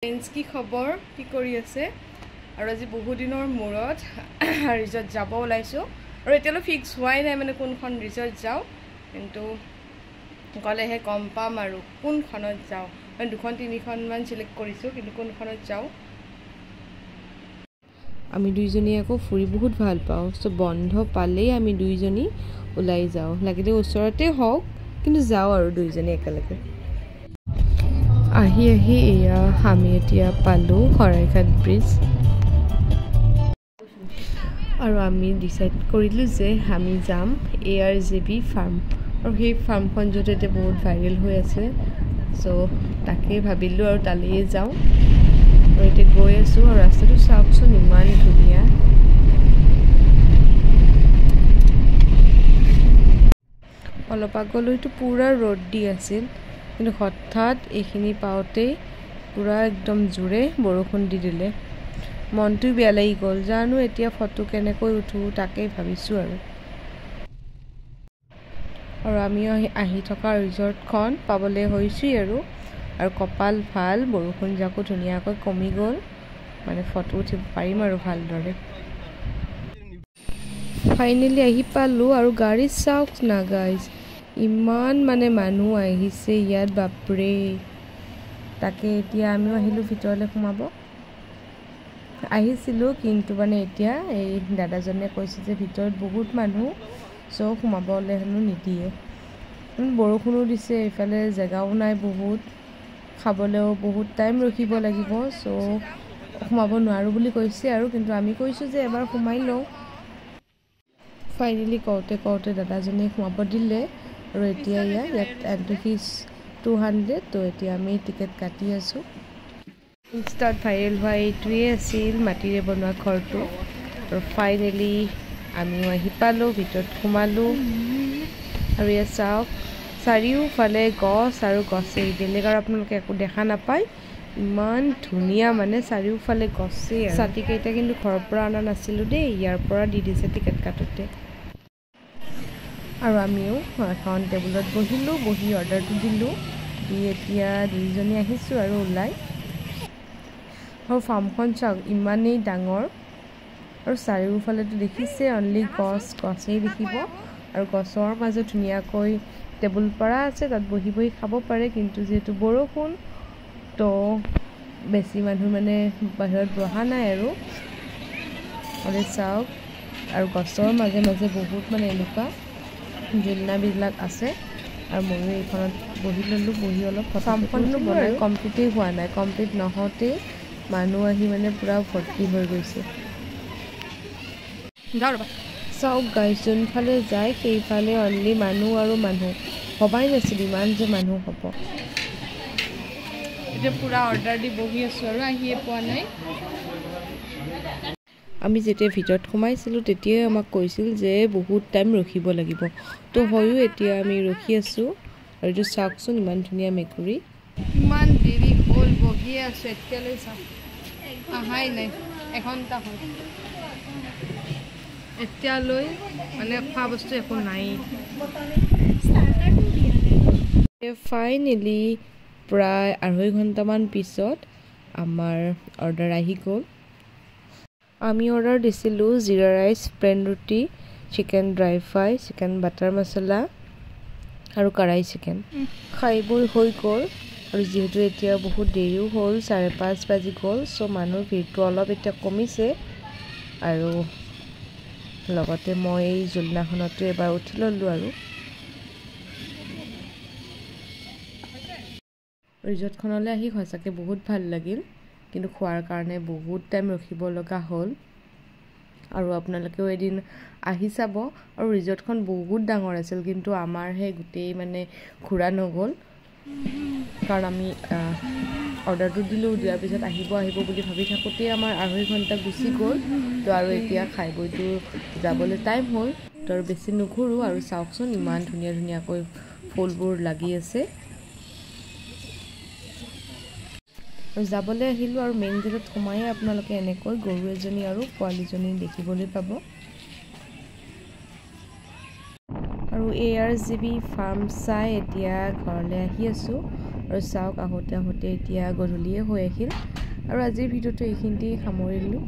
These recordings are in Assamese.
ফ্ৰেণ্ডছ কি খবৰ কি কৰি আছে আৰু আজি বহু দিনৰ মূৰত ৰিজৰ্ট যাব ওলাইছো আৰু এতিয়ালৈ ফিক্স হোৱাই নাই মানে কোনখন ৰিজৰ্ট যাওঁ কিন্তু গলেহে গম পাম আৰু কোনখনত যাওঁ মানে দুখন তিনিখন মান সিলেক্ট কৰিছো কিন্তু কোনখনত যাওঁ আমি দুইজনী আকৌ ফুৰি বহুত ভাল পাওঁ সো বন্ধ পালেই আমি দুইজনী ওলাই যাওঁ লাগিলে ওচৰতে হওক কিন্তু যাওঁ আৰু দুইজনী একেলগে আহি এয়া আমি এতিয়া পালোঁ শৰাইঘাট ব্ৰিজ আৰু আমি ডিসাইড কৰিলোঁ যে আমি যাম ARJB ফাৰ্ম আৰু সেই ফাৰ্মখন য'তে এতিয়া বহুত ভাইৰেল হৈ আছে সো তাকে ভাবিলোঁ আৰু তালৈয়ে যাওঁ আৰু এতিয়া গৈ আছোঁ আৰু ৰাস্তাটো চাওকচোন ইমান ধুনীয়া অলপ আগলৈতো পুৰা ৰ'দ দি আছিল কিন্তু হঠাৎ এইখিনি পাওঁতেই পুৰা একদম জোৰে বৰষুণ দি দিলে মনটো বেয়া লাগি গ'ল জানো এতিয়া ফটো কেনেকৈ উঠো তাকেই ভাবিছোঁ আৰু আমি আহি থকা ৰিজৰ্টখন পাবলৈ হৈছোঁ আৰু কপাল ভাল বৰষুণ যাকো ধুনীয়াকৈ কমি গ'ল মানে ফটো উঠিব পাৰিম আৰু ভালদৰে ফাইনেলি আহি পালোঁ আৰু গাড়ী চাওক না গাইজ ইমান মানে মানুহ আহিছে ইয়াত বাপৰে তাকে এতিয়া আমিও আহিলোঁ ভিতৰলৈ সোমাব আহিছিলোঁ কিন্তু মানে এতিয়া এই দাদাজনে কৈছে যে ভিতৰত বহুত মানুহ সো সোমাবলৈ হেনো নিদিয়ে বৰষুণো দিছে এইফালে জেগাও নাই বহুত খাবলৈও বহুত টাইম ৰখিব লাগিব সো সোমাব নোৱাৰোঁ বুলি কৈছে আৰু কিন্তু আমি কৈছোঁ যে এবাৰ সোমাই লওঁ ফাইনেলি কওঁতে দাদাজনে সোমাব দিলে আৰু এতিয়া ইয়াত এন্ট্ৰি ফিজ 200 তো এতিয়া আমি টিকেট কাটি আছোঁ ইনষ্টাত ভাইৰেল হোৱা এইটোৱে আছিল মাটিৰে বনোৱা ঘৰটো আৰু ফাইনেলি আমিও আহি পালোঁ ভিতৰত সোমালোঁ আৰু ইয়াত চাওক চাৰিওফালে গছ আৰু গছেই বেলেগ আৰু আপোনালোকে একো দেখা নাপায় ইমান ধুনীয়া মানে চাৰিওফালে গছেই ছাতিকেইটা কিন্তু ঘৰৰ পৰা অনা নাছিলোঁ দেই ইয়াৰ পৰা দি দিছে টিকেট কাটোতে আৰু আমিও এখন টেবুলত বহি অৰ্ডাৰটো দিলোঁ দি এতিয়া দুইজনী আহিছোঁ আৰু ওলাই আৰু ফাৰ্মখন চাওক ইমানেই ডাঙৰ আৰু চাৰিওফালেতো দেখিছে অনলি গছেই দেখিব আৰু গছৰ মাজত ধুনীয়াকৈ টেবুল পৰা আছে তাত বহি খাব পাৰে কিন্তু যিহেতু বৰষুণ তো বেছি মানুহ মানে বাহিৰত বহা নাই আৰু চাওক আৰু গছৰ মাজে মাজে বহুত মানে এনেকুৱা জুলনাবিলাক আছে আৰু ময়ো এইখনত বহি ল'লোঁ বহি অলপ ফাৰ্মখনটো বনাই কমপ্লিটেই হোৱা নাই কমপ্লিট নহওঁতেই মানুহ আহি মানে পূৰা ভৰ্তি হৈ গৈছে চাওক গাইজ যোনফালে যায় সেইফালে অনলি মানুহ আৰু মানুহ ভবাই নাছিল ইমান যে মানুহ হ'ব এতিয়া পূৰা অৰ্ডাৰ দি বহি আছোঁ আৰু আহিয়ে পোৱা নাই আমি যেতিয়া ভিতৰত সোমাইছিলোঁ তেতিয়াই আমাক কৈছিল যে বহুত টাইম ৰখিব লাগিব তো হয়ো এতিয়া আমি ৰখি আছোঁ আৰু এইটো চাওকচোন ইমান ধুনীয়া মেকুৰী ইমান দেৰি হ'ল বহিয়ে আছোঁ এতিয়ালৈ চাওক অহাই নাই এঘণ্টা হ'ল এতিয়ালৈ মানে খোৱা বস্তু একো নাই ফাইনেলি প্ৰায় 2.5 ঘণ্টামান পিছত আমাৰ অৰ্ডাৰ আহি গ'ল আমি অৰ্ডাৰ দিছিলোঁ jeera rice plain roti chicken dry fry chicken butter masala আৰু কঢ়াই চিকেন খাই বৈ হৈ গ'ল আৰু যিহেতু এতিয়া বহুত দেৰিও হ'ল 5:30 বাজি গ'ল সো মানুহৰ ভিৰটো অলপ এতিয়া কমিছে আৰু লগতে মই এই জুলনাখনতো এবাৰ উঠি ল'লোঁ আৰু ৰিজৰ্টখনলৈ আহি সঁচাকৈ বহুত ভাল লাগিল কিন্তু খোৱাৰ কাৰণে বহুত টাইম ৰখিব লগা হ'ল আৰু আপোনালোকেও এদিন আহি চাব আৰু ৰিজৰ্টখন বহুত ডাঙৰ আছিল কিন্তু আমাৰহে গোটেই মানে ঘূৰা নগ'ল কাৰণ আমি অৰ্ডাৰটো দিয়াৰ পিছত আহিব বুলি ভাবি থাকোঁতেই আমাৰ 2.5 ঘণ্টা গুচি গ'ল তো আৰু এতিয়া খাই বৈতো যাবলৈ টাইম হ'ল তো আৰু বেছি নুঘূৰোঁ আৰু চাওকচোন ইমান ধুনীয়াকৈ ফুলবোৰ লাগি আছে আৰু যাবলৈ আহিলোঁ আৰু মেইন গেটত সোমাই আপোনালোকে এনেকৈ গৰু এজনী আৰু পোৱালীজনী দেখিবলৈ পাব আৰু ARJB ফাৰ্ম চাই এতিয়া ঘৰলৈ আহি আছোঁ আৰু চাওক আহোঁতে আহোঁতে এতিয়া গধূলিয়ে হৈ আহিল আৰু আজিৰ ভিডিঅ'টো এইখিনিতেই সামৰিলোঁ।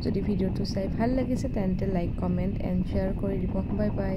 যদি ভিডিঅ'টো চাই ভাল লাগিছে তেন্তে লাইক কমেণ্ট এণ্ড শ্বেয়াৰ কৰি দিব। Bye bye.